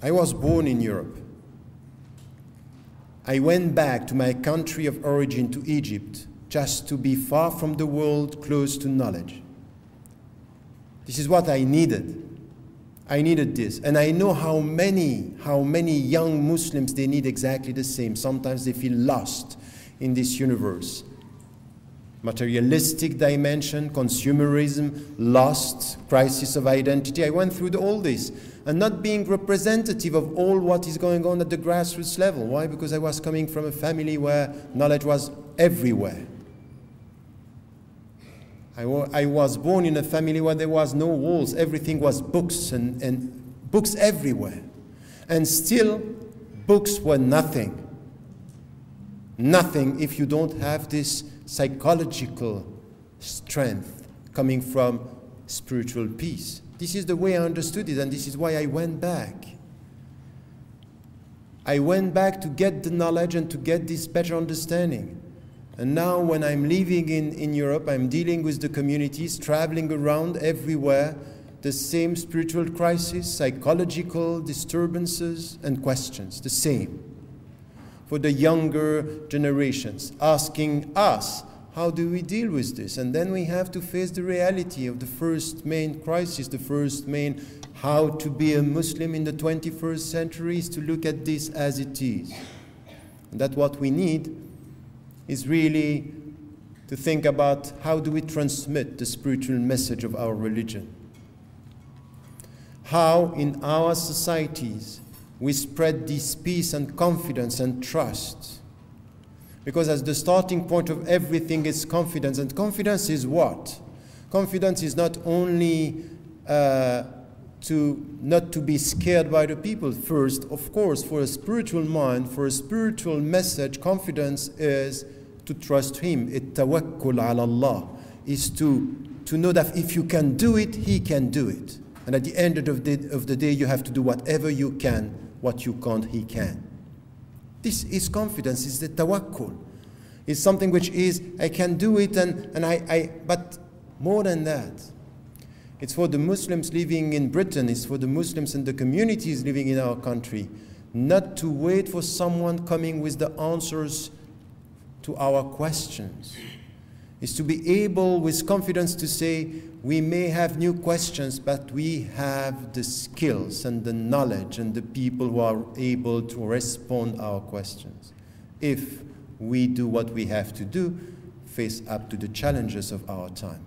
I was born in Europe. I went back to my country of origin, to Egypt, just to be far from the world, close to knowledge. This is what I needed. I needed this. And I know how many young Muslims, they need exactly the same. Sometimes they feel lost in this universe. Materialistic dimension, consumerism, lost, crisis of identity. I went through all this, and not being representative of all what is going on at the grassroots level. Why? Because I was coming from a family where knowledge was everywhere. I was born in a family where there was no walls. Everything was books, and books everywhere. And still, books were nothing. Nothing if you don't have this psychological strength coming from spiritual peace. This is the way I understood it, and this is why I went back. I went back to get the knowledge and to get this better understanding. And now when I'm living in Europe, I'm dealing with the communities, traveling around everywhere, the same spiritual crisis, psychological disturbances and questions, the same. For the younger generations, asking us, how do we deal with this? And then we have to face the reality of the first main crisis, the first main how to be a Muslim in the 21st century is to look at this as it is. And that what we need is really to think about how do we transmit the spiritual message of our religion. How in our societies we spread this peace and confidence and trust. Because as the starting point of everything is confidence. And confidence is what? Confidence is not only not to be scared by the people. First, of course, for a spiritual mind, for a spiritual message, confidence is to trust Him. It-tawakkul ala Allah is to know that if you can do it, He can do it. And at the end of the day, you have to do whatever you can. What you can't, He can. This is confidence, is the tawakkul. It's something which is, I can do it, but more than that. It's for the Muslims living in Britain, it's for the Muslims and the communities living in our country, not to wait for someone coming with the answers to our questions. It's to be able with confidence to say, we may have new questions, but we have the skills and the knowledge and the people who are able to respond our questions. If we do what we have to do, face up to the challenges of our time.